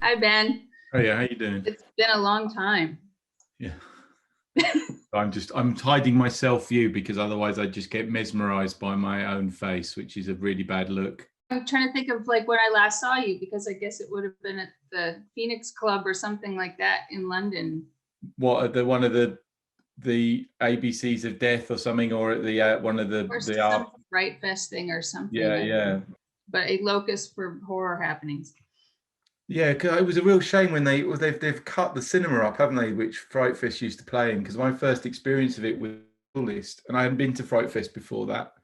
Hi, Ben. Oh yeah, how you doing? It's been a long time. Yeah, I'm hiding my self view because otherwise I just get mesmerized by my own face, which is a really bad look. I'm trying to think of like when I last saw you because I guess it would have been at the Phoenix Club or something like that in London. What are the one of the ABCs of death or something, or at the one of Or the some art? Fright Fest thing or something. Yeah, I don't know. yeah, But a locus for horror happenings. yeah. 'Cause it was a real shame when they've cut the cinema up, haven't they? Which Fright Fest used to play in. Because my first experience of it was List, and I hadn't been to Fright Fest before that.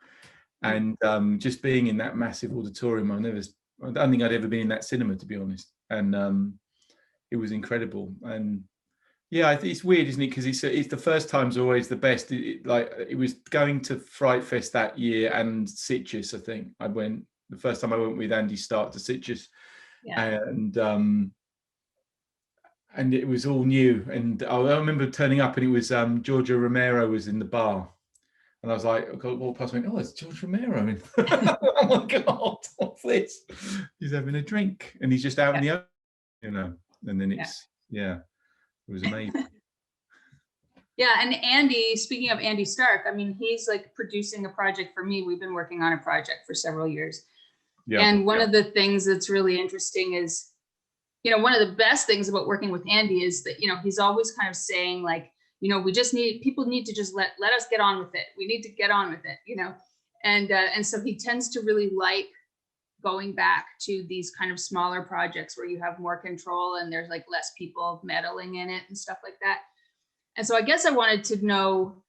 And just being in that massive auditorium, I don't think I'd ever been in that cinema, to be honest. And it was incredible. And yeah, it's weird, isn't it? Because it's the first time's always the best. Like it was going to Fright Fest that year and Citrus. I think I went the first time I went with Andy Stark to Citrus, Yeah. and it was all new. And I remember turning up, and it was Georgia Romero was in the bar. And I was like, I walked past and went, oh, it's George Romero. Oh my God, what's this? He's having a drink and he's just out in the open, and then it was amazing. Yeah, and Andy, speaking of Andy Stark, I mean, he's like producing a project for me. We've been working on a project for several years. Yeah. And one of the things that's really interesting is, one of the best things about working with Andy is that, he's always kind of saying like, people need to just let us get on with it. We need to get on with it, and so he tends to really like going back to these kind of smaller projects where you have more control and there's like less people meddling in it and stuff like that. And so I guess I wanted to know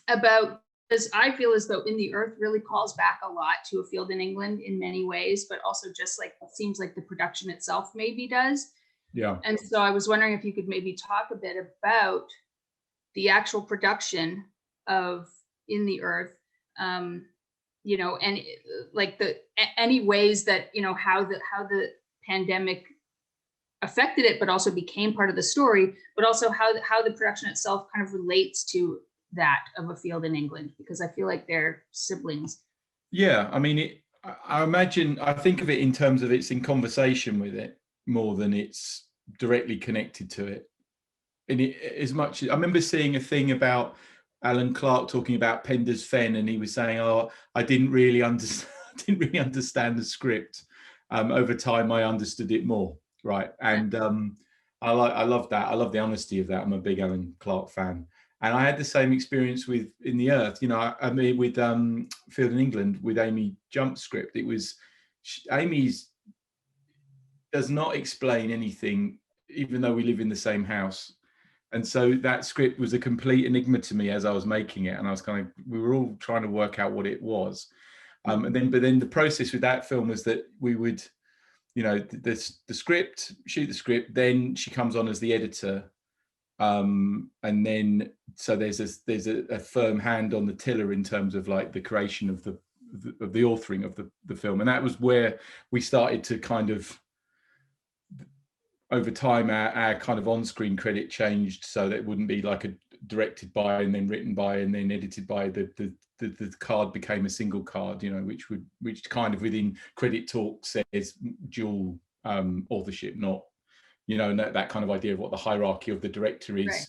about, because I feel as though In the Earth really calls back a lot to A Field in England in many ways, but also just like it seems like the production itself maybe does. Yeah. And so I was wondering if you could maybe talk a bit about the actual production of In the Earth, and like any ways that how the pandemic affected it, but also became part of the story, but also how the production itself kind of relates to that of A Field in England, because I feel like they're siblings. Yeah, I mean, I think of it in terms of it's in conversation with it more than it's directly connected to it. And as much I remember seeing a thing about Alan Clark talking about Pender's Fen, and he was saying, "Oh, I didn't really understand. didn't really understand the script. Over time, I understood it more." Right, and I love that. I love the honesty of that. I'm a big Alan Clark fan, and I had the same experience with In the Earth. I mean, with Field in England with Amy Jump's script. It was Amy's does not explain anything, even though we live in the same house. And so that script was a complete enigma to me as I was making it, and I was we were all trying to work out what it was. But then the process with that film was that we would, the script, shoot the script, then she comes on as the editor, and then so there's a firm hand on the tiller in terms of like the creation of the authoring of the film, and that was where we started to kind of, over time, our kind of on-screen credit changed so that it wouldn't be like a directed by and then written by and then edited by. The card became a single card, which kind of within credit talk says dual authorship, not, that kind of idea of what the hierarchy of the director is. Right.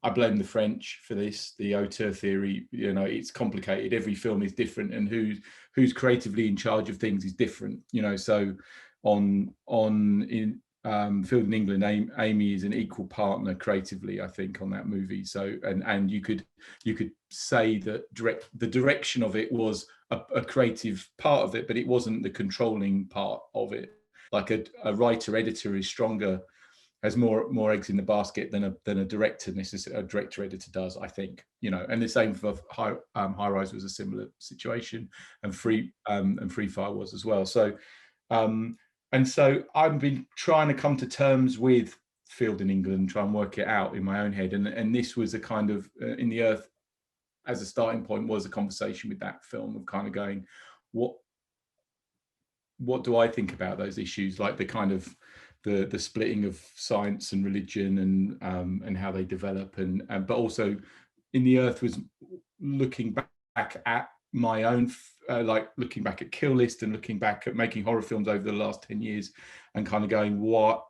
I blame the French for this, the auteur theory. It's complicated. Every film is different, and who's creatively in charge of things is different. So in Field in England, Amy is an equal partner creatively, I think, on that movie. So and you could say that the direction of it was a creative part of it, but it wasn't the controlling part of it. Like a writer editor is stronger, has more eggs in the basket than a director necessarily, a director editor does, I think. And the same for High Rise was a similar situation, and Free Fire was as well. So. And so I've been trying to come to terms with Field in England, try and work it out in my own head. And this was a kind of, In the Earth, as a starting point, was a conversation with that film of kind of going, what do I think about those issues? Like the kind of the splitting of science and religion and how they develop. But also In the Earth was looking back at my own, like looking back at Kill List and looking back at making horror films over the last 10 years and kind of going, what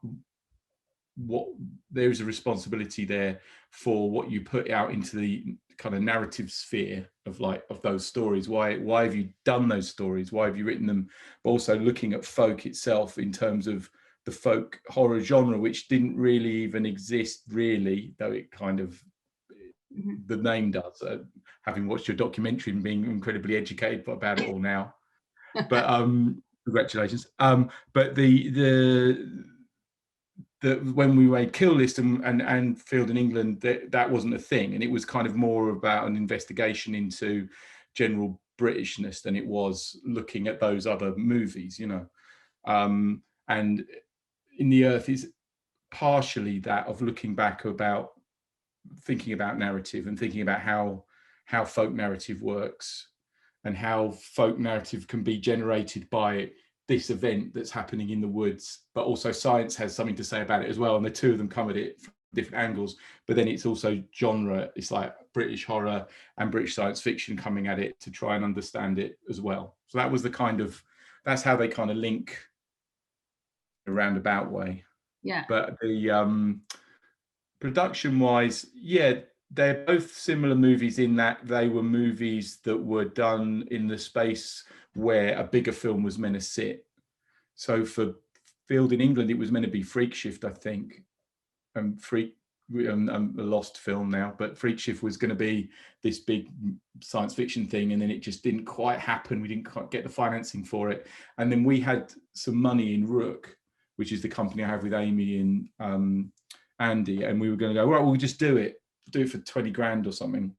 there is a responsibility there for what you put out into the kind of narrative sphere of those stories. Why have you done those stories? Why have you written them? But also looking at folk itself in terms of the folk horror genre, which didn't really even exist really, though it kind of, the name does, having watched your documentary and being incredibly educated about it all now. But congratulations. But when we made Kill List and Field in England, that wasn't a thing, and it was kind of more about an investigation into general Britishness than it was looking at those other movies, you know. And In the Earth is partially that of looking back, about thinking about narrative and thinking about how folk narrative works and how folk narrative can be generated by this event that's happening in the woods, but also science has something to say about it as well, and the two of them come at it from different angles. But then it's also genre, it's like British horror and British science fiction coming at it to try and understand it as well. So that was that's how they kind of link in a roundabout way. Yeah. But the production wise, yeah, they're both similar movies in that they were movies that were done in the space where a bigger film was meant to sit. So for Field in England, it was meant to be Freak Shift, I think. A lost film now, but Freak Shift was going to be this big science fiction thing, and then it just didn't quite happen. We didn't quite get the financing for it. And then we had some money in Rook, which is the company I have with Amy and Andy, and we were going to go, right, we'll just do it for 20 grand or something.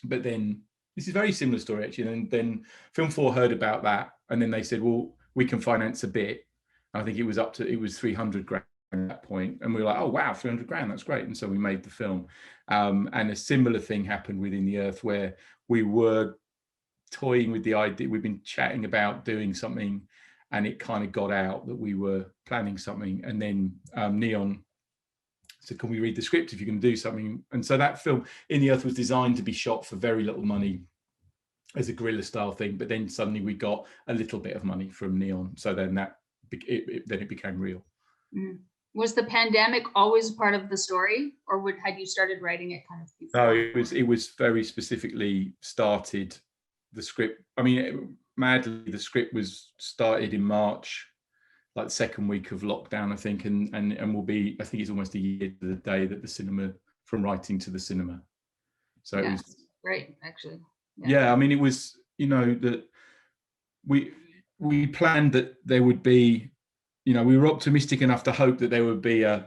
But then this is a very similar story actually. And then Film 4 heard about that, and then they said, well, we can finance a bit. I think it was 300 grand at that point, and we were like, oh wow, 300 grand, that's great. And so we made the film. And a similar thing happened within the Earth, where we were toying with the idea, we've been chatting about doing something, and it kind of got out that we were planning something. And then Neon said, can we read the script if you're going to do something? And so that film In the Earth was designed to be shot for very little money as a guerrilla style thing, but then suddenly we got a little bit of money from Neon, so then it became real. Was the pandemic always part of the story, or had you started writing it kind of before? No, it was very specifically started. The script, I mean, madly, the script was started in March, like the second week of lockdown, I think, and will be, I think it's almost a year to the day that the cinema, from writing to the cinema. So yeah, it was great, actually. Yeah, I mean, it was, you know, that we planned that there would be, you know, we were optimistic enough to hope that there would be a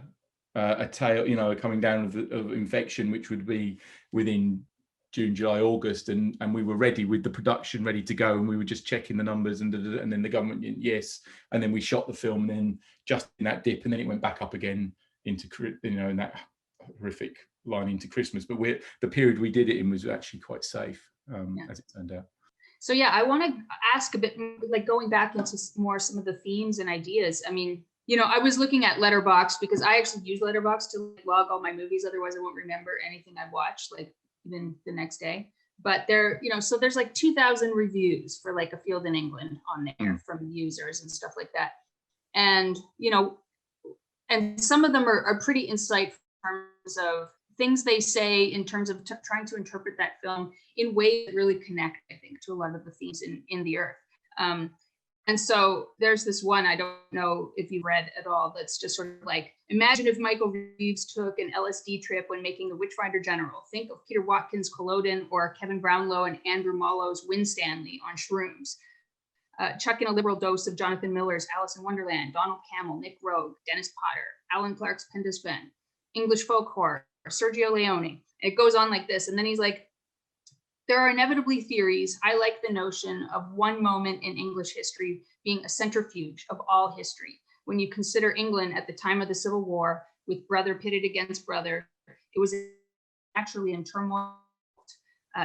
tail, you know, a coming down of infection, which would be within June, July, August, and we were ready with the production ready to go, and we were just checking the numbers, and then the government, yes, and then we shot the film, and then just in that dip, and then it went back up again into, you know, in that horrific line into Christmas. But the period we did it in was actually quite safe, as it turned out. So yeah, I want to ask a bit, like going back into more some of the themes and ideas. I mean, you know, I was looking at Letterboxd because I actually use Letterboxd to log all my movies. Otherwise, I won't remember anything I've watched, like even the next day. But there, you know, so there's like 2,000 reviews for like A Field in England on there from users and stuff like that. And, you know, and some of them are pretty insightful in terms of things they say in terms of trying to interpret that film in ways that really connect, I think, to a lot of the themes in the Earth. And so there's this one, I don't know if you read at all, that's just sort of like, imagine if Michael Reeves took an LSD trip when making The Witchfinder General. Think of Peter Watkins' Culloden or Kevin Brownlow and Andrew Marlowe's Winstanley on shrooms. Chuck in a liberal dose of Jonathan Miller's Alice in Wonderland, Donald Cammell, Nick Rogue, Dennis Potter, Alan Clark's Penda's Ben, English folk horror, Sergio Leone. It goes on like this. And then he's like, there are inevitably theories. I like the notion of one moment in English history being a centrifuge of all history. When you consider England at the time of the Civil War, with brother pitted against brother, it was naturally in turmoil.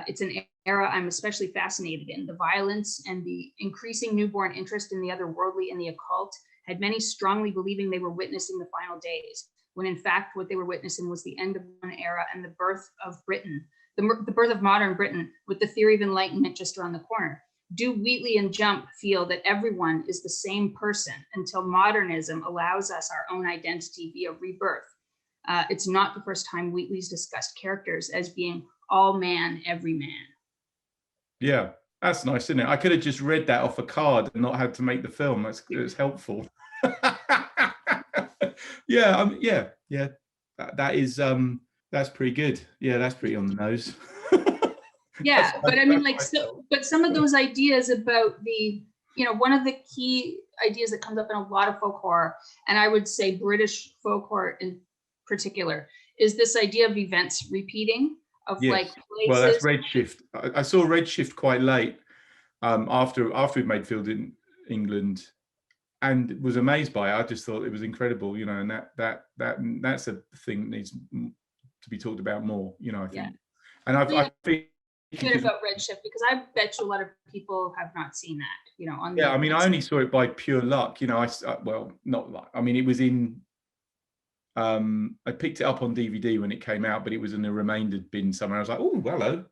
It's an era I'm especially fascinated in. The violence and the increasing newborn interest in the otherworldly and the occult had many strongly believing they were witnessing the final days, when in fact what they were witnessing was the end of one era and the birth of Britain, the birth of modern Britain with the theory of enlightenment just around the corner. Do Wheatley and Jump feel that everyone is the same person until modernism allows us our own identity via rebirth? It's not the first time Wheatley's discussed characters as being all man, every man. Yeah, that's nice, isn't it? I could have just read that off a card and not had to make the film. It's helpful. Yeah, yeah. That is that's pretty good. Yeah, that's pretty on the nose. Yeah, but I mean, like, so, but some of those ideas about the, you know, one of the key ideas that comes up in a lot of folk horror, and I would say British folk horror in particular, is this idea of events repeating, of yes. like places. Well, that's Redshift. I saw Redshift quite late after we'd made Field in England, and was amazed by it. I just thought it was incredible, you know, and that's a thing that needs to be talked about more, you know, I think. Yeah. And I think good about Redshift, because I bet you a lot of people have not seen that, you know. On I mean, I only saw it by pure luck, you know. Well, not like, I mean, it was in. I picked it up on DVD when it came out, but it was in a remainder bin somewhere. I was like, oh, hello,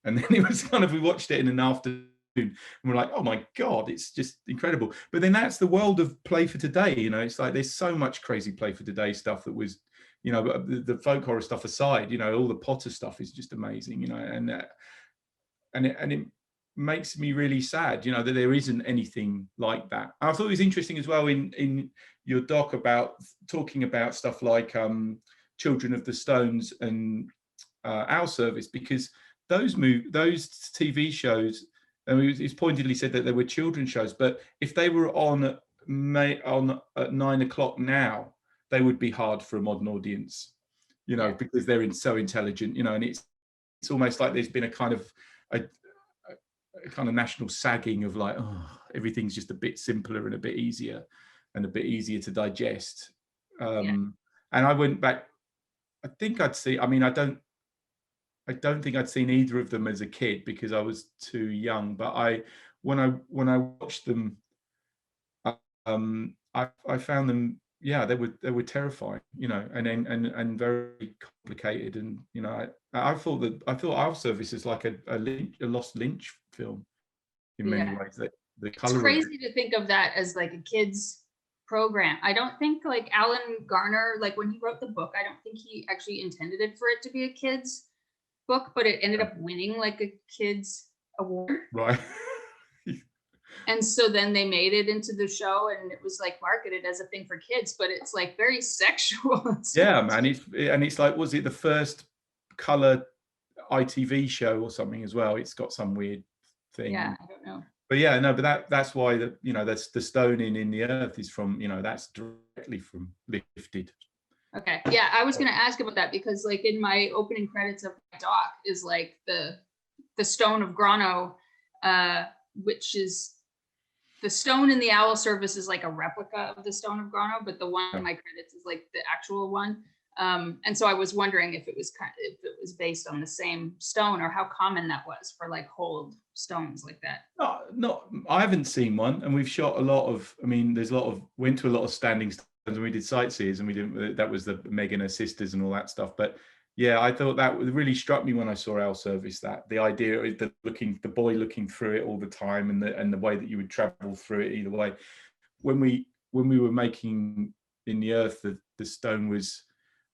and then it was kind of, we watched it in an afternoon, and we're like, oh my god, it's just incredible. But then that's the world of play for today, you know. It's like there's so much crazy play for today stuff that was, you know, the folk horror stuff aside, you know, all the Potter stuff is just amazing, you know, and it makes me really sad, you know, that there isn't anything like that. I thought it was interesting as well in your doc about talking about stuff like Children of the Stones and Our Service, because those TV shows, I mean, it's pointedly said that they were children's shows, but if they were on at 9 o'clock now, they would be hard for a modern audience, you know, because they're so intelligent, you know, and it's almost like there's been a kind of national sagging of like, oh, everything's just a bit simpler and a bit easier to digest. And I went back, I think I'd see, I mean, I don't think I'd seen either of them as a kid because I was too young, but when I watched them, I found them, yeah, they were terrifying, you know, and very complicated, and you know, I thought Our Service is like a lost Lynch film in many ways. That the color. It's crazy to think of that as like a kid's program. I don't think like Alan Garner, like when he wrote the book, I don't think he actually intended it for it to be a kid's book, but it ended up winning like a kid's award. Right. And so then they made it into the show, and it was like marketed as a thing for kids, but it's like very sexual. Yeah, man. It's like, was it the first color ITV show or something as well? It's got some weird thing. Yeah, I don't know. But yeah, no, but that's why you know, that's the stone in the earth is from, you know, that's directly from Lifted. Okay. Yeah, I was gonna ask about that because like in my opening credits of my doc is like the stone of Grano, which is the stone in the Owl Service is like a replica of the stone of Grano, but the one in my credits is like the actual one. And so I was wondering if it was based on the same stone or how common that was for like hold stones like that. No, I haven't seen one, and we've shot a lot of. I mean, went to a lot of standing stones, and we did sightseers, and we didn't. That was the Meg and her sisters and all that stuff. But yeah, I thought that really struck me when I saw Our Service. That the idea of the boy looking through it all the time, and the way that you would travel through it either way. When we were making In the Earth, the stone was.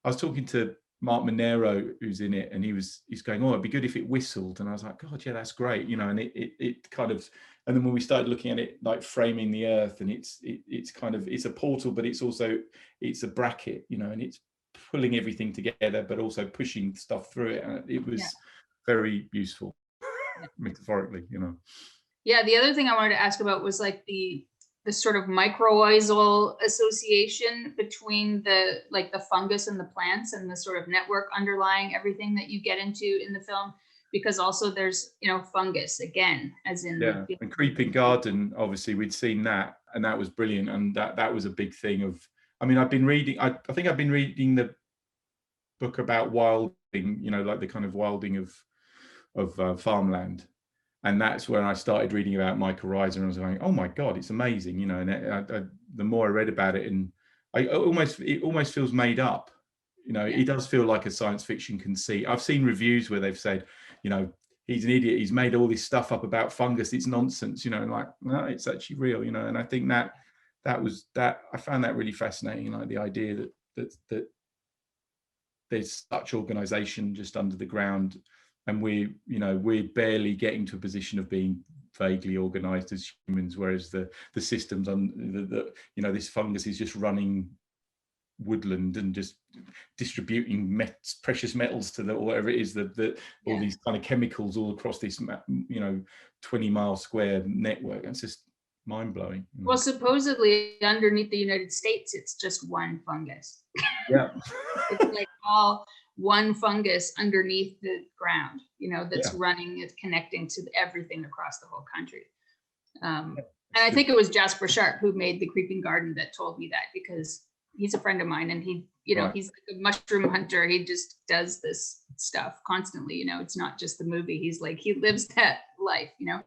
I was talking to Mark Monero, who's in it, and he's going, oh, it'd be good if it whistled. And I was like, God, yeah, that's great, you know. And it kind of, and then when we started looking at it, like framing the earth, and it's kind of, it's a portal, but it's a bracket, you know, and it's pulling everything together, but also pushing stuff through it. And it was very useful, metaphorically, you know. Yeah, the other thing I wanted to ask about was like the sort of mycorrhizal association between the fungus and the plants, and the sort of network underlying everything that you get into in the film, because also there's, you know, fungus again, as in and Creeping Garden, obviously we'd seen that, and that was brilliant, and that was a big thing of, I mean, I've been reading, I think I've been reading the book about wilding, you know, like the kind of wilding of farmland. And that's when I started reading about mycorrhiza, and I was going, "Oh my God, it's amazing!" You know. And the more I read about it, and it almost feels made up, You know, he does feel like a science fiction conceit. I've seen reviews where they've said, you know, he's an idiot, he's made all this stuff up about fungus, it's nonsense, you know, like, no, it's actually real, you know. And I think that I found that really fascinating, like the idea that there's such organization just under the ground, and we're barely getting to a position of being vaguely organized as humans, whereas the systems you know, this fungus is just running woodland and just distributing precious metals to or whatever it is all these kind of chemicals all across this, you know, 20-mile square network. It's just mind-blowing. Well, supposedly underneath the United States, it's just one fungus. Yeah. It's like all one fungus underneath the ground, you know, that's running, it's connecting to everything across the whole country. And I think it was Jasper Sharp who made the Creeping Garden that told me that, because he's a friend of mine, and he, you know, he's like a mushroom hunter. He just does this stuff constantly, you know. It's not just the movie. He's like, he lives that life, you know.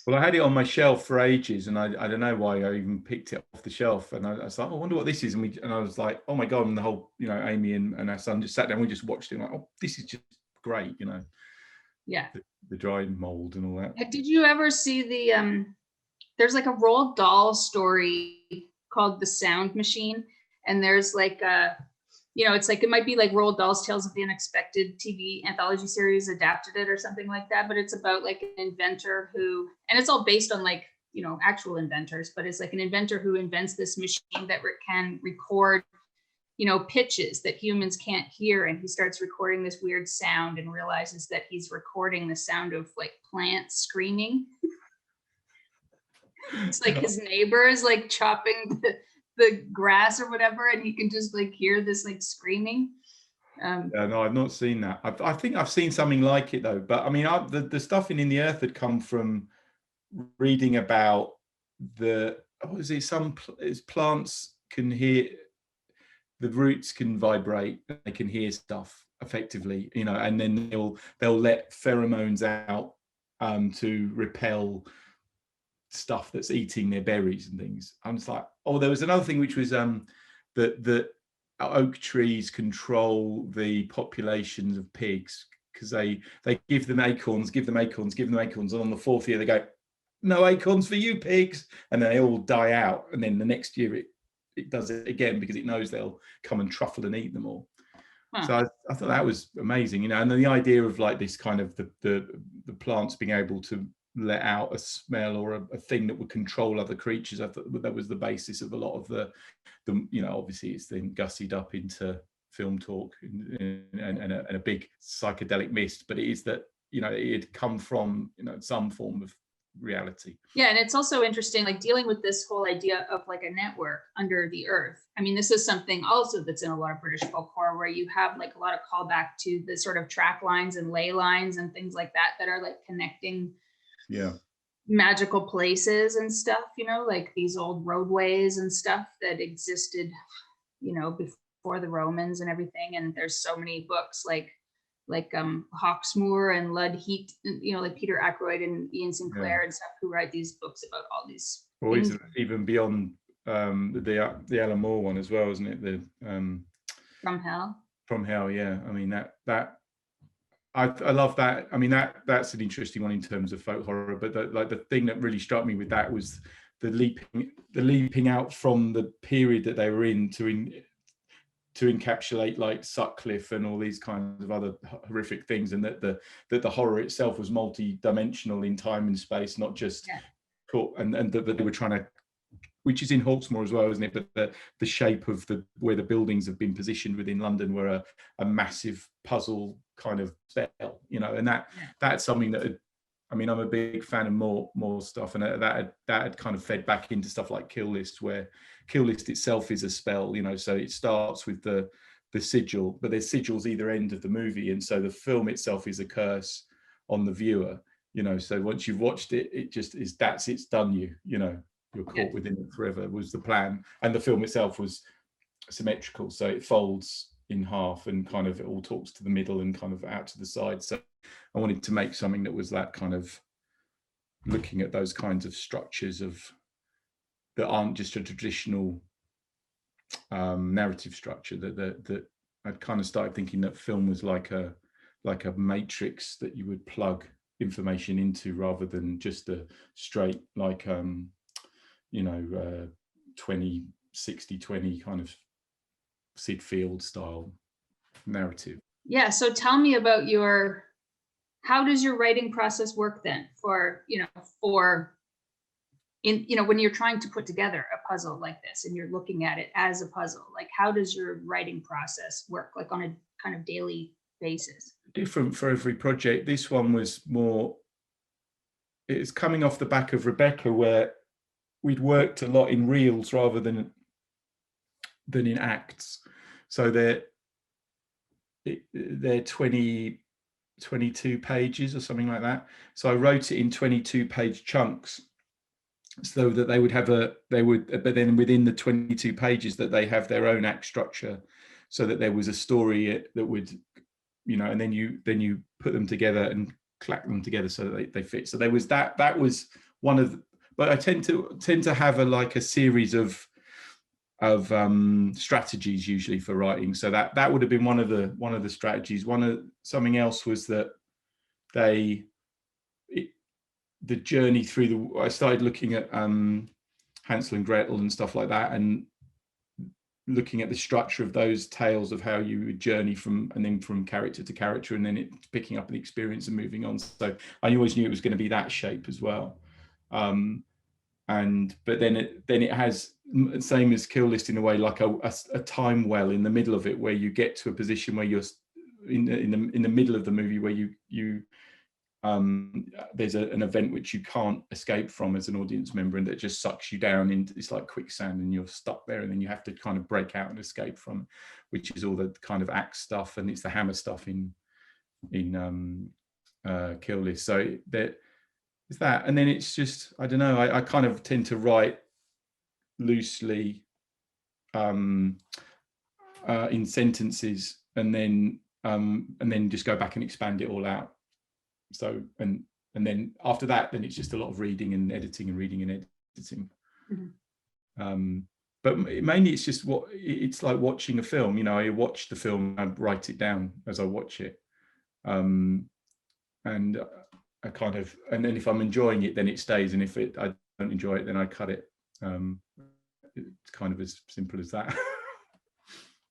Well, I had it on my shelf for ages, and I don't know why I even picked it off the shelf. And I was like, I wonder what this is. And I was like, oh my God. And the whole, you know, Amy and our son just sat down, we just watched it, like, oh, this is just great, you know. Yeah. The dry mold and all that. Did you ever see the, there's like a Roald Dahl story called The Sound Machine. And there's like you know, it's like, it might be like Roald Dahl's Tales of the Unexpected TV anthology series adapted it or something like that. But it's about like an inventor who, and it's all based on like, you know, actual inventors, but it's like an inventor who invents this machine that can record, you know, pitches that humans can't hear. And he starts recording this weird sound and realizes that he's recording the sound of like plants screaming. It's like his neighbor is like chopping the grass or whatever, and he can just like hear this like screaming. Yeah, no, I've not seen that. I think I've seen something like it though. But I mean, the stuff in the Earth had come from reading about plants can hear, the roots can vibrate, they can hear stuff effectively, you know, and then they'll let pheromones out to repel stuff that's eating their berries and things. I'm just like, oh, there was another thing which was that oak trees control the populations of pigs, because they give them acorns, and on the fourth year they go, no acorns for you pigs, and then they all die out, and then the next year it does it again, because it knows they'll come and truffle and eat them all. So I thought that was amazing, you know. And then the idea of like this kind of the plants being able to let out a smell or a thing that would control other creatures, I thought that was the basis of a lot of the you know, obviously it's then gussied up into film talk and a big psychedelic mist, but it is that, you know, it had come from, you know, some form of reality. Yeah, and it's also interesting, like dealing with this whole idea of like a network under the earth. I mean, this is something also that's in a lot of British folklore, where you have like a lot of callback to the sort of track lines and ley lines and things like that are like connecting magical places and stuff, you know, like these old roadways and stuff that existed, you know, before the Romans and everything. And there's so many books like Hawksmoor and Lud Heat, you know, like Peter Ackroyd and Ian Sinclair and stuff, who write these books about all these things. Even beyond the Alan Moore one as well, isn't it? The From Hell, yeah. I mean, that I love that. I mean, that's an interesting one in terms of folk horror. But the thing that really struck me with that was the leaping out from the period that they were in to encapsulate like Sutcliffe and all these kinds of other horrific things, and that the horror itself was multi-dimensional in time and space, not just caught, and that they were trying to, which is in Hawksmoor as well, isn't it? But the shape of where the buildings have been positioned within London were a massive puzzle kind of spell, you know. And that's something that I mean, I'm a big fan of more stuff, and that had kind of fed back into stuff like Kill List, where Kill List itself is a spell, you know. So it starts with the sigil, but there's sigils either end of the movie, and so the film itself is a curse on the viewer, you know. So once you've watched it, it just is, it's done you know. You're caught within it forever was the plan. And the film itself was symmetrical, so it folds in half and kind of it all talks to the middle and kind of out to the side. So I wanted to make something that was that kind of looking at those kinds of structures that aren't just a traditional narrative structure, that I'd kind of started thinking that film was like a matrix that you would plug information into, rather than just a straight, like 20, 60, 20 kind of Sid Field style narrative. Yeah, so tell me about how does your writing process work then when you're trying to put together a puzzle like this and you're looking at it as a puzzle? Like, how does your writing process work, like on a kind of daily basis? Different for every project. This one was more, it's coming off the back of Rebecca, where we'd worked a lot in reels rather than in acts. So they're 22 pages or something like that. So I wrote it in 22-page chunks, so that they would have but then within the 22 pages that they have their own act structure, so that there was a story that would, and then you put them together and clack them together so that they fit. So there was that was one of but I tend to have a series of strategies usually for writing. So that would have been one of the strategies. Something else was that the journey through I started looking at Hansel and Gretel and stuff like that, and looking at the structure of those tales, of how you would journey from character to character, and then it picking up the experience and moving on. So I always knew it was going to be that shape as well. But then it has, same as Kill List in a way, like a time well in the middle of it, where you get to a position where you're in the middle of the movie, where you there's an event which you can't escape from as an audience member, and that just sucks you down into, it's like quicksand, and you're stuck there, and then you have to kind of break out and escape from, which is all the kind of axe stuff, and it's the hammer stuff in Kill List. So there is that, and then it's just, I don't know, I kind of tend to write loosely in sentences, and then just go back and expand it all out. So and then after that, then it's just a lot of reading and editing and reading and editing. Mm-hmm. But mainly it's just it's like watching a film. I watch the film and write it down as I watch it, and I kind of, and then if I'm enjoying it, then it stays, and if I don't enjoy it, then I cut it. It's kind of as simple as that.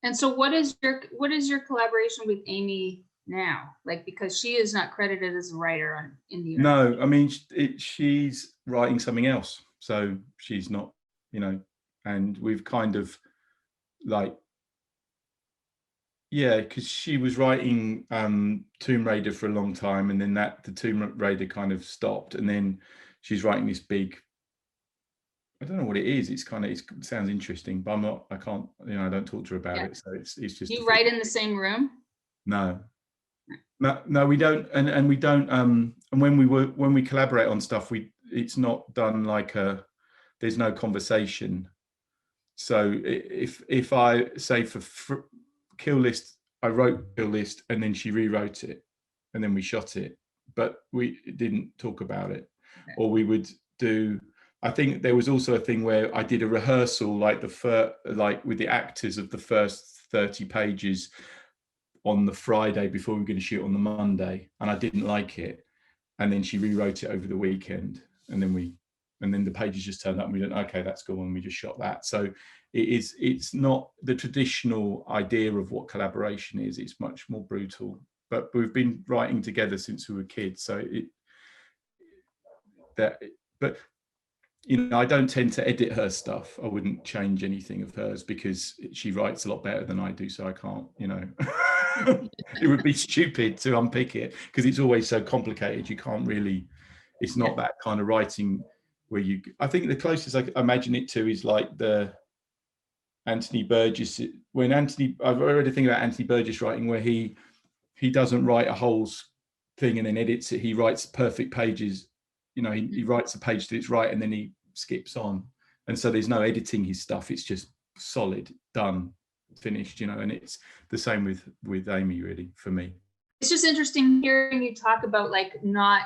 And so what is your collaboration with Amy now, like, because she is not credited as a writer in the No, I mean, she's writing something else, so she's not, and we've kind of because she was writing Tomb Raider for a long time, and then the Tomb Raider kind of stopped, and then she's writing this big, I don't know what it is. It sounds interesting, but I can't, I don't talk to her about it. So it's just. You write in the same room? No, we don't. And we don't, and when we collaborate on stuff, it's not done there's no conversation. So if I say for Kill List, I wrote Kill List, and then she rewrote it, and then we shot it, but we didn't talk about it. Okay. Or we would do, I think there was also a thing where I did a rehearsal, with the actors of the first 30 pages on the Friday before we were going to shoot on the Monday, and I didn't like it, and then she rewrote it over the weekend, and then the pages just turned up, and we went, okay, that's cool, and we just shot that. So it's not the traditional idea of what collaboration is. It's much more brutal, but we've been writing together since we were kids, so I don't tend to edit her stuff. I wouldn't change anything of hers, because she writes a lot better than I do, so I can't, it would be stupid to unpick it, because it's always so complicated. You can't really, it's not that kind of writing where I think the closest I imagine it to is like the Anthony Burgess, I've read a thing about Anthony Burgess writing, where he doesn't write a whole thing and then edits it. He writes perfect pages. He writes a page till it's right, and then he skips on. And so there's no editing his stuff. It's just solid, done, finished, and it's the same with Amy, really, for me. It's just interesting hearing you talk about not,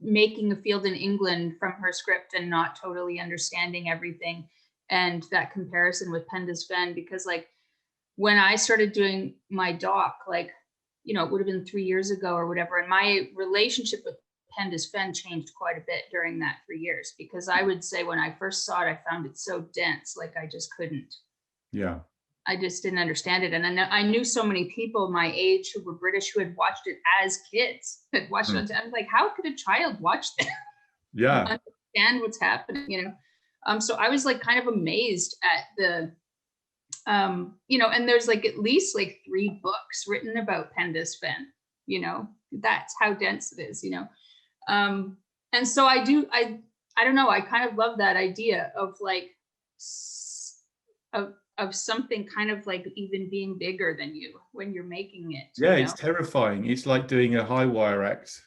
making a field in England from her script and not totally understanding everything, and that comparison with Penda's Fen, because when I started doing my doc, like, you know, it would have been 3 years ago or whatever, and my relationship with Penda's Fen changed quite a bit during that 3 years, because I would say when I first saw it, I found it so dense, like I just couldn't. Yeah. I just didn't understand it. And I knew so many people my age who were British who had watched it as kids, had watched it. I was like, how could a child watch that? Yeah. Understand what's happening, you know? So I was like kind of amazed at the, you know, and there's like at least like 3 books written about Penda's Fen, you know, that's how dense it is, you know? And so I don't know, I kind of love that idea of like, of something kind of like even being bigger than you when you're making it. Yeah, you it's know? terrifying. It's like doing a high wire act.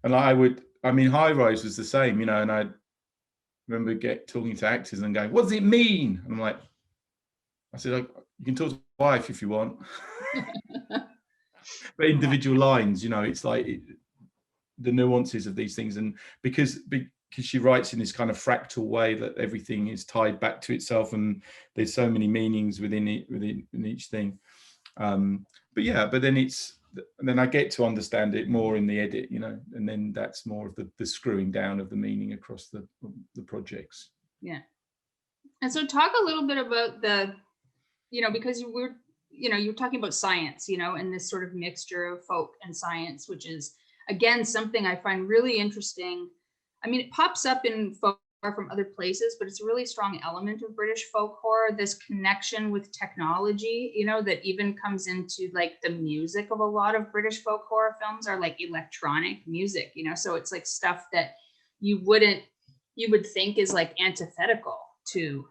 And I mean, High Rise was the same, you know, and I remember talking to actors and going, what does it mean? And I'm like, I said, you can talk to my wife if you want. But individual lines, you know, it's like the nuances of these things. And because she writes in this kind of fractal way that everything is tied back to itself, and there's so many meanings within each thing. But yeah, but then I get to understand it more in the edit, you know, and then that's more of the screwing down of the meaning across the projects. Yeah. And so talk a little bit about the, you know, because you're talking about science, you know, and this sort of mixture of folk and science, which is, again, something I find really interesting. I mean, it pops up in folk horror from other places, but it's a really strong element of British folk horror, this connection with technology, you know, that even comes into like the music of a lot of British folk horror films are like electronic music, you know, so it's like stuff that you would think is like antithetical to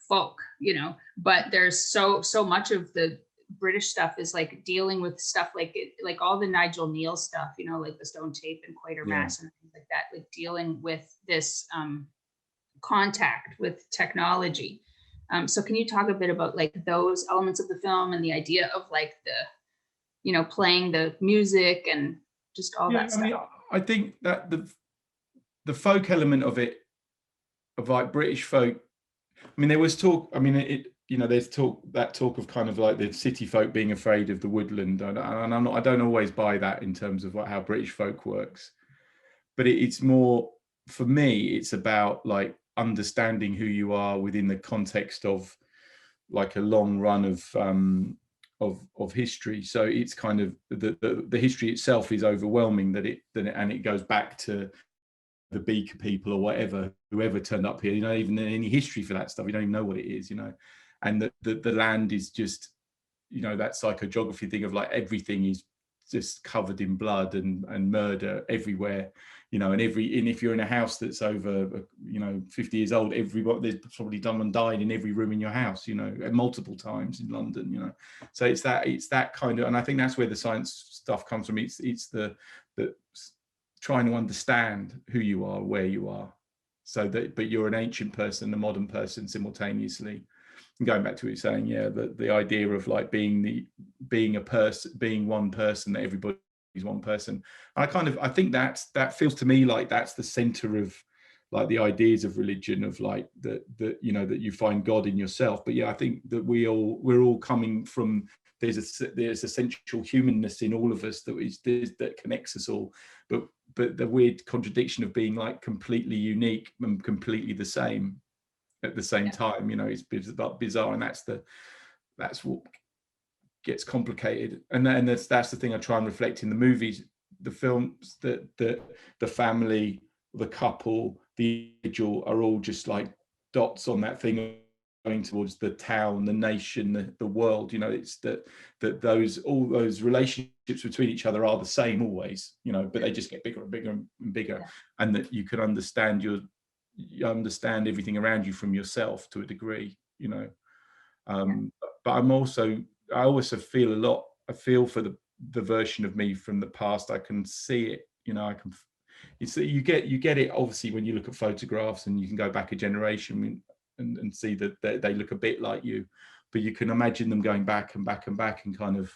folk, you know, but there's so much of the British stuff is like dealing with stuff like all the Nigel Neal stuff, you know, like the Stone Tape and Quatermass and things like that, like dealing with this contact with technology. So can you talk a bit about like those elements of the film and the idea of like the, you know, playing the music and just all that stuff? I mean, I think that the folk element of it, of like British folk, I mean, there was talk, I mean, you know, there's talk of kind of like the city folk being afraid of the woodland, and I don't always buy that in terms of how British folk works, but it's more, for me, it's about like understanding who you are within the context of like a long run of history. So it's kind of the history itself is overwhelming, and it goes back to the Beaker people or whoever turned up here, you know, even any history for that stuff, you don't even know what it is, you know, and the land is just, you know, that psychogeography thing of like everything is just covered in blood and murder everywhere, you know, and if you're in a house that's over, you know, 50 years old, there's probably someone died in every room in your house, you know, multiple times in London, you know. So it's that kind of, and I think that's where the science stuff comes from. It's the trying to understand who you are, where you are, so that, but you're an ancient person, a modern person simultaneously. And going back to what you're saying, yeah, the idea of like being one person, that everybody is one person. And I think that feels to me like that's the center of like the ideas of religion, of like that you know, that you find God in yourself. But yeah, I think that we're all coming from, there's essential humanness in all of us that connects us all, but the weird contradiction of being like completely unique and completely the same at the same time, you know, it's bizarre, and that's what gets complicated. And that's the thing I try and reflect in the movies, the films, that the family, the couple, the individual are all just like dots on that thing going towards the town, the nation, the world, you know. It's that all those relationships between each other are the same always, you know, but they just get bigger and bigger and bigger, and that you can understand you understand everything around you from yourself to a degree, you know. But I also feel I feel for the version of me from the past. I can see it, you know. You get it obviously when you look at photographs, and you can go back a generation and see that they look a bit like you, but you can imagine them going back and back and back and kind of,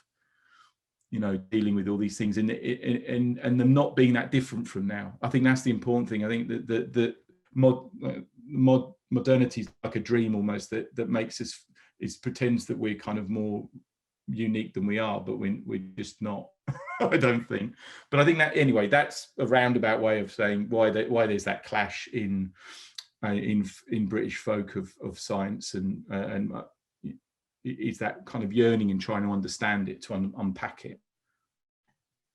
you know, dealing with all these things and them not being that different from now. I think that's the important thing. I think that modernity is like a dream almost, that makes us, it pretends that we're kind of more unique than we are, but we're just not. I don't think. But I think that anyway, that's a roundabout way of saying why there's that clash in British folk of science, and is that kind of yearning and trying to understand it, to unpack it.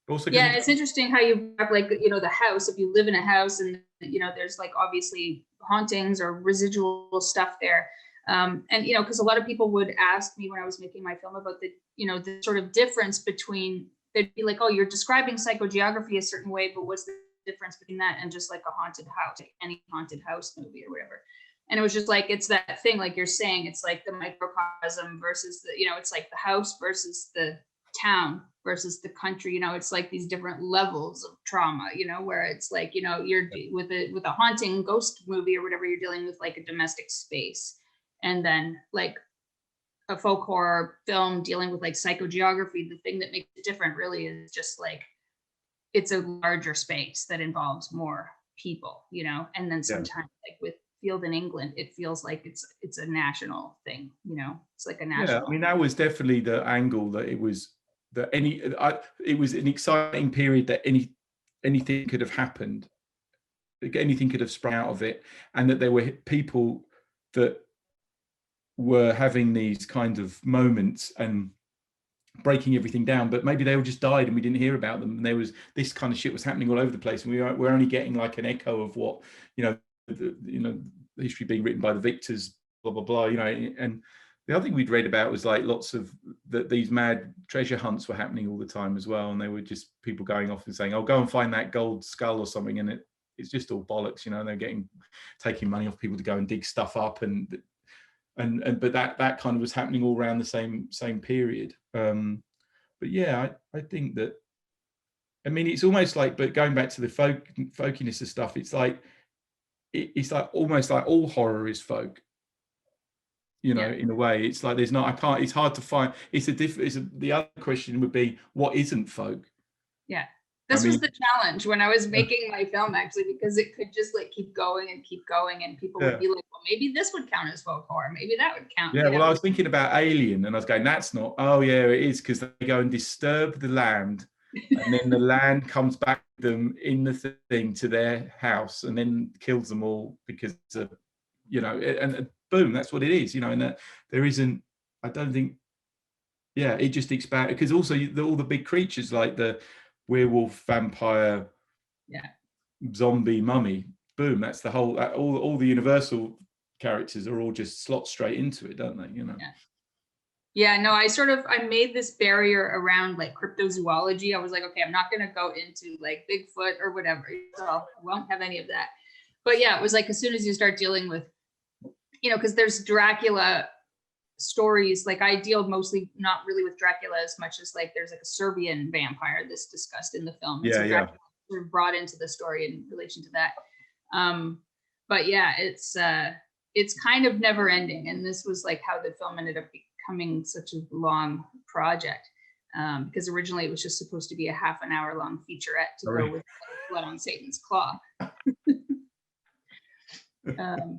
Also, yeah, it's interesting how you have, like, you know, the house, if you live in a house and, you know, there's like obviously hauntings or residual stuff there. And, you know, because a lot of people would ask me when I was making my film about the, you know, the sort of difference between, they'd be like, oh, you're describing psychogeography a certain way, but what's the difference between that and just like a haunted house, like any haunted house movie or whatever? And it was just like, it's that thing, like you're saying, it's like the microcosm versus the, you know, it's like the house versus the town versus the country, you know, it's like these different levels of trauma, you know, where it's like, you know, you're with a haunting ghost movie or whatever, you're dealing with like a domestic space. And then like a folk horror film dealing with like psychogeography, the thing that makes it different really is just like, it's a larger space that involves more people, you know, and then sometimes like with Field in England, it feels like it's a national thing, you know, it's like a national. Yeah, I mean, that was definitely the angle, that it was that it was an exciting period, that anything could have happened, anything could have sprung out of it, and that there were people that were having these kind of moments and breaking everything down, but maybe they all just died and we didn't hear about them, and there was this kind of shit was happening all over the place, and we're only getting like an echo of what, you know, the history being written by the victors, blah blah blah, you know. And the other thing we'd read about was like lots of these mad treasure hunts were happening all the time as well, and they were just people going off and saying, "Oh, go and find that gold skull or something," and it's just all bollocks, you know. And they're taking money off people to go and dig stuff up, and but that kind of was happening all around the same period. But yeah, I think that, I mean, it's almost like, but going back to the folkiness of stuff, it's like almost like all horror is folk, you know. In a way, it's like there's not, it's hard to find, the other question would be, what isn't folk? Yeah, this was the challenge when I was making my film, actually, because it could just like keep going, and people would be like, well, maybe this would count as folk horror, maybe that would count. Yeah, well, I was thinking about Alien, and I was going, that's not, oh yeah, it is, because they go and disturb the land, and then the land comes back to them in the thing to their house, and then kills them all because of, you know, and boom, that's what it is, you know. And that there isn't, I don't think, yeah, it just expanded, because also all the big creatures like the werewolf, vampire, zombie, mummy, boom, that's the whole, all the Universal characters are all just slot straight into it, don't they, you know? Yeah, no, I made this barrier around like cryptozoology. I was like, okay, I'm not going to go into like Bigfoot or whatever, so I won't have any of that. But yeah, it was like, as soon as you start dealing with, you know, because there's Dracula stories, like I deal mostly not really with Dracula as much as like there's like a Serbian vampire that's discussed in the film. So Dracula sort of brought into the story in relation to that. But yeah, it's kind of never ending, and this was like how the film ended up becoming such a long project, because originally it was just supposed to be a half an hour long featurette to go with Blood on Satan's Claw.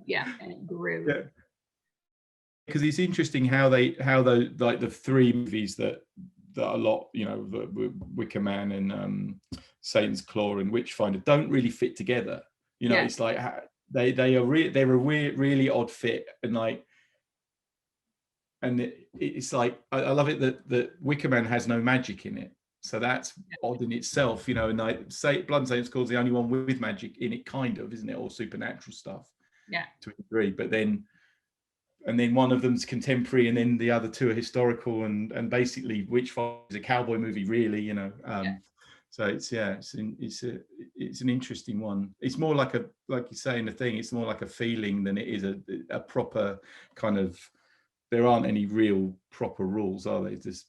Yeah, and it grew. Yeah. Because it's interesting how the like the three movies that a lot, you know, the Wicker Man and Satan's Claw and Witchfinder don't really fit together. You know, it's like they're a weird, really odd fit, and like, and it's like I love it that Wicker Man has no magic in it, so that's odd in itself, you know. And like Blood and Satan's Claw is the only one with magic in it, kind of, isn't it, or supernatural stuff? Yeah, to a degree, but then. And then one of them's contemporary, and then the other two are historical, and basically Witchfinder is a cowboy movie, really, you know. So it's an interesting one. It's more like like you say in the thing, it's more like a feeling than it is a proper kind of. There aren't any real proper rules, are they? Just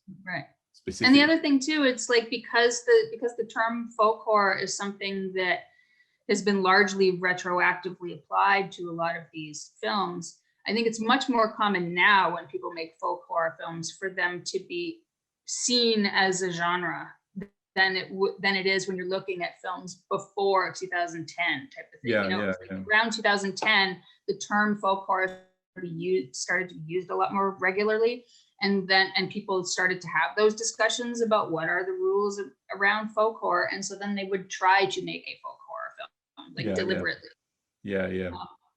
specific. And the other thing too, it's like because the term folk horror is something that has been largely retroactively applied to a lot of these films. I think it's much more common now when people make folk horror films for them to be seen as a genre than it is when you're looking at films before 2010 type of thing. Around 2010, the term folk horror started to be used a lot more regularly. And people started to have those discussions about what are the rules around folk horror. And so then they would try to make a folk horror film, like deliberately. Yeah.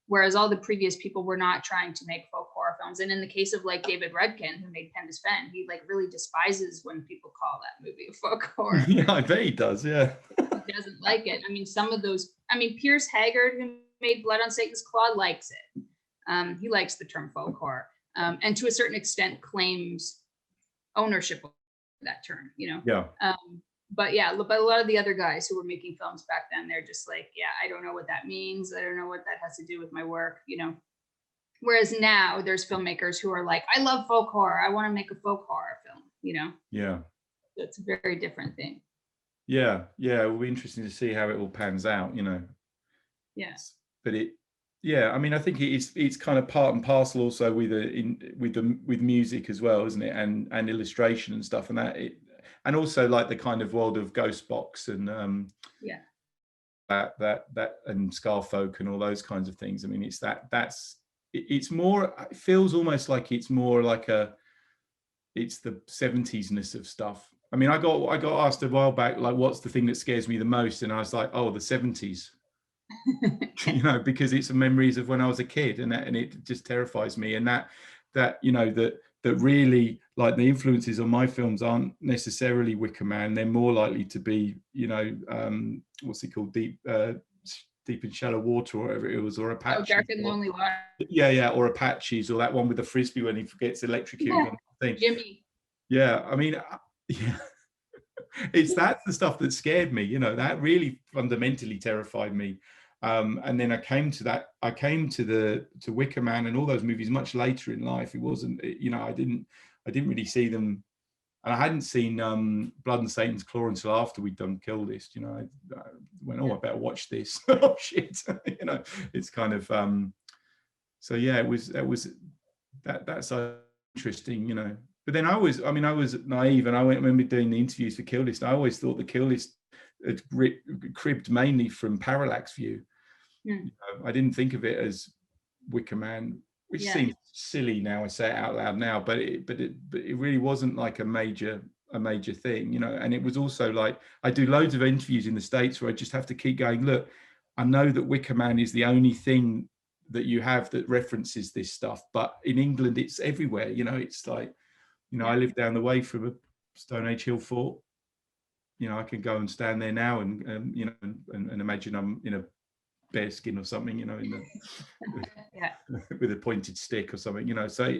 Whereas all the previous people were not trying to make folk horror films. And in the case of like David Rudkin, who made Pen to Spend, he like really despises when people call that movie a folk horror. Yeah, I bet he does, yeah. He doesn't like it. I mean, some of those, Pierce Haggard, who made Blood on Satan's Claw, likes it. He likes the term folk horror. And to a certain extent claims ownership of that term, Yeah. But a lot of the other guys who were making films back then, they're just like, yeah, I don't know what that means. I don't know what that has to do with my work, Whereas now there's filmmakers who are like, I love folk horror. I want to make a folk horror film, Yeah. It's a very different thing. Yeah. It will be interesting to see how it all pans out, Yes. But I think it's kind of part and parcel also with music as well, isn't it? And illustration and stuff, and also like the kind of world of Ghost Box and that and Scarfolk and all those kinds of things. I mean, it's more, it feels almost like it's more like it's the 70s-ness of stuff. I mean, I got asked a while back, like, what's the thing that scares me the most? And I was like, oh, the 70s. Because it's memories of when I was a kid, and it just terrifies me. And that really, like, the influences on my films aren't necessarily Wicker Man. They're more likely to be, what's it called, Deep and Shallow Water, or whatever it was, or Apache. Dark and Lonely Water. Yeah, or Apaches, or that one with the frisbee when he gets electrocuted on the thing. Jimmy. Yeah, I mean, that's the stuff that scared me. That really fundamentally terrified me. And then I came to Wicker Man and all those movies much later in life. It wasn't, I didn't really see them, and I hadn't seen Blood and Satan's Claw until after we'd done Kill List. I went, I better watch this. Oh shit, it's kind of so yeah, it was that's interesting, But then I was naive, and I remember doing the interviews for Kill List. I always thought the Kill List had cribbed mainly from Parallax View. I didn't think of it as Wicker Man, which seems silly now. I say it out loud now, but it really wasn't like a major thing, And it was also like, I do loads of interviews in the States where I just have to keep going, look, I know that Wicker Man is the only thing that you have that references this stuff, but in England it's everywhere. It's like, I live down the way from a Stone Age hill fort. I can go and stand there now and and imagine I'm in a bear skin or something, with a pointed stick or something, So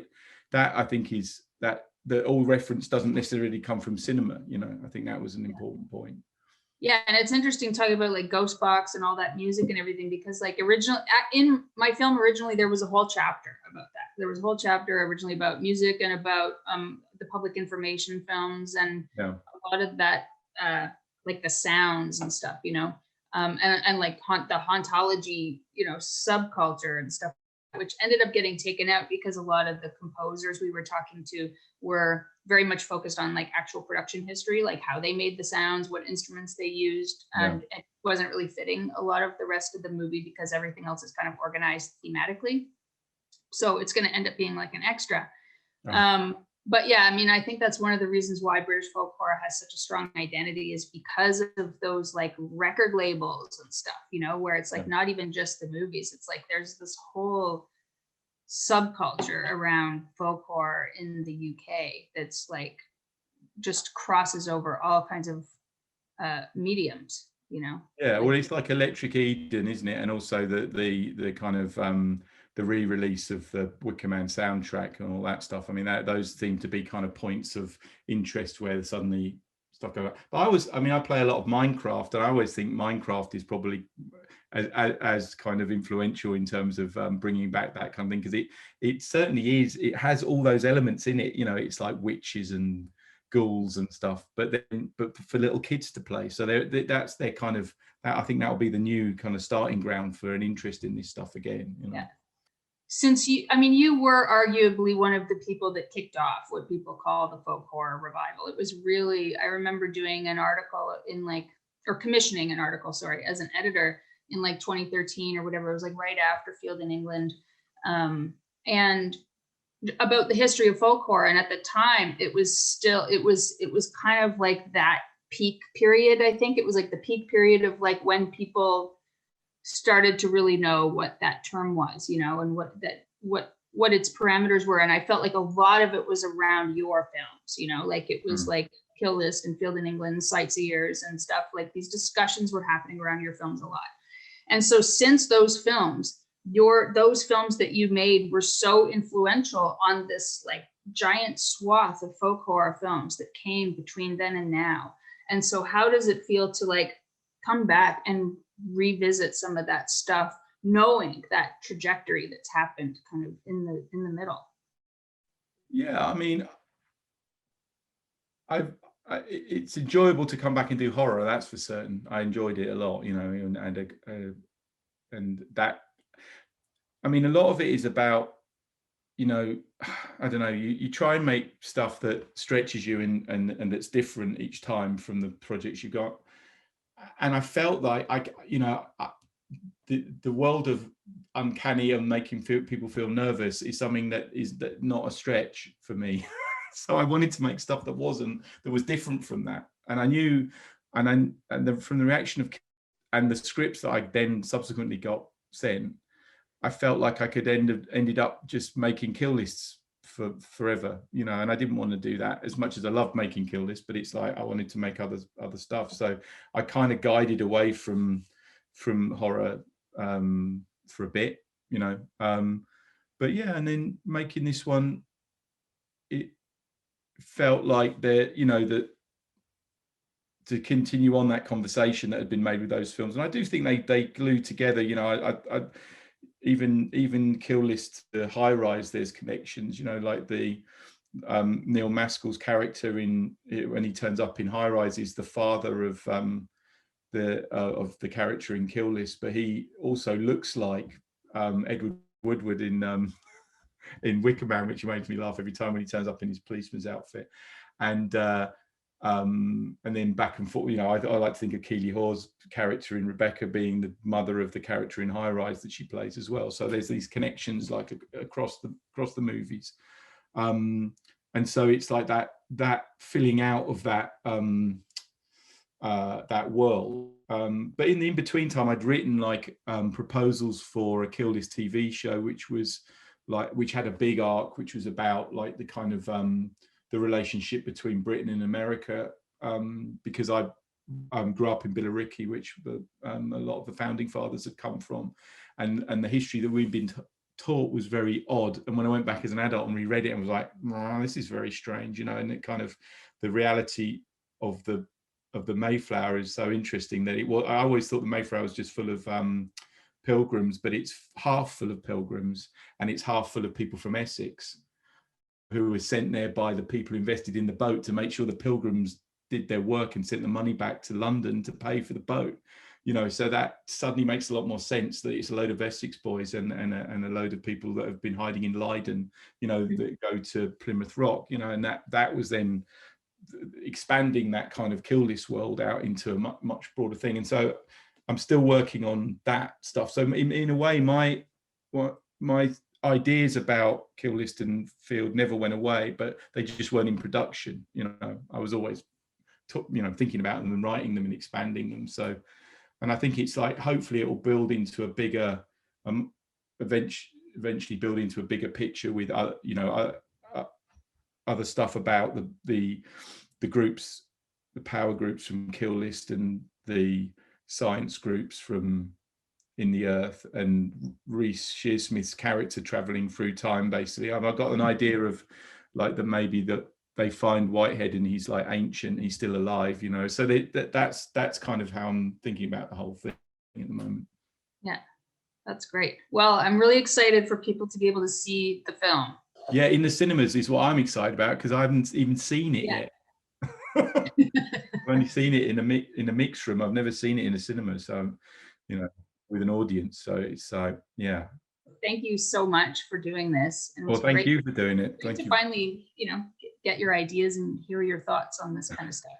that, I think, is that all reference doesn't necessarily come from cinema. I think that was an important point. Yeah, and it's interesting talking about like Ghost Box and all that music and everything, because like in my film originally there was a whole chapter about that. There was a whole chapter originally about music and about the public information films and a lot of that like the sounds and stuff, and like the hauntology, subculture and stuff, which ended up getting taken out because a lot of the composers we were talking to were very much focused on like actual production history, like how they made the sounds, what instruments they used, and it wasn't really fitting a lot of the rest of the movie because everything else is kind of organized thematically. So it's going to end up being like an extra. But yeah, I think that's one of the reasons why British folk horror has such a strong identity, is because of those like record labels and stuff, where it's like not even just the movies. It's like there's this whole subculture around folk horror in the UK that's like just crosses over all kinds of mediums, Yeah, well, it's like Electric Eden, isn't it? And also the kind of the re-release of the Wicker Man soundtrack and all that stuff. Those seem to be kind of points of interest where suddenly stuff goes. But I play a lot of Minecraft, and I always think Minecraft is probably as kind of influential in terms of bringing back that kind of thing, because it certainly is. It has all those elements in it. It's like witches and ghouls and stuff, but for little kids to play. So that's their kind of. I think that'll be the new kind of starting ground for an interest in this stuff again. Yeah. Since you were arguably one of the people that kicked off what people call the folk horror revival. It was really, I remember doing an article commissioning an article, as an editor in like 2013 or whatever. It was like right after Field in England. And about the history of folklore. And at the time it was kind of like that peak period. I think it was like the peak period of like when people started to really know what that term was, you know, and what its parameters were. And I felt like a lot of it was around your films, you know, like it was like Kill List and Field in England, Sightseers and stuff. Like these discussions were happening around your films a lot. And so since those films, those films that you made were so influential on this like giant swath of folk horror films that came between then and now. And so how does it feel to like come back and revisit some of that stuff, knowing that trajectory that's happened kind of in the middle? Yeah, I mean, it's enjoyable to come back and do horror, that's for certain. I enjoyed it a lot, you know, and that, I mean, a lot of it is about, you know, I don't know, you try and make stuff that stretches you and that's different each time from the projects you got. And I felt like the world of uncanny and making people feel nervous is something that is not a stretch for me. So I wanted to make stuff that was different from that. And I knew, from the reaction of and the scripts that I then subsequently got sent, I felt like I could ended up just making kill lists for forever, you know, and I didn't want to do that as much as I loved making kill lists, but it's like I wanted to make other stuff. So I kind of guided away from horror for a bit, you know, but yeah, and then making this one, it felt like that, you know, that to continue on that conversation that had been made with those films. And I do think they glue together, you know, I even Kill List, the High Rise, there's connections, you know, like the Neil Maskell's character when he turns up in High Rise is the father of the character in Kill List, but he also looks like Edward Woodward in Wicker Man, which makes me laugh every time when he turns up in his policeman's outfit. And then back and forth, you know, I like to think of Keely Hawes' character in Rebecca being the mother of the character in High Rise that she plays as well. So there's these connections like across the movies, and so it's like that filling out of that that world. But in between time, I'd written like proposals for a Kill List TV show, which had a big arc, which was about like the kind of the relationship between Britain and America, because I grew up in Billericay, which a lot of the founding fathers had come from, and the history that we'd been taught was very odd. And when I went back as an adult and reread it, I was like, oh, this is very strange, you know. And it kind of, the reality of the Mayflower is so interesting that I always thought the Mayflower was just full of pilgrims, but it's half full of pilgrims and it's half full of people from Essex who were sent there by the people who invested in the boat to make sure the pilgrims did their work and sent the money back to London to pay for the boat, you know. So that suddenly makes a lot more sense, that it's a load of Essex boys and a load of people that have been hiding in Leiden, you know, that go to Plymouth Rock, you know. And that was then expanding that kind of Kill List world out into a much broader thing. And so I'm still working on that stuff. So in a way, my ideas about Kill List and Field never went away, but they just weren't in production. You know, I was always, thinking about them and writing them and expanding them. So, and I think it's like, hopefully it will build into a bigger, eventually build into a bigger picture with, other stuff about the groups, the power groups from Kill List and the science groups from In the Earth, and Reece Shearsmith's character traveling through time. Basically, I've got an idea of like that maybe that they find Whitehead and he's like ancient, he's still alive, you know. So that's kind of how I'm thinking about the whole thing at the moment. Yeah, that's great. Well, I'm really excited for people to be able to see the film. Yeah, in the cinemas is what I'm excited about, because I haven't even seen it yet. I've only seen it in a mix room. I've never seen it in a cinema, so with an audience. So it's yeah. Thank you so much for doing this. And well, thank you for doing it. Thank you. Finally, get your ideas and hear your thoughts on this kind of stuff.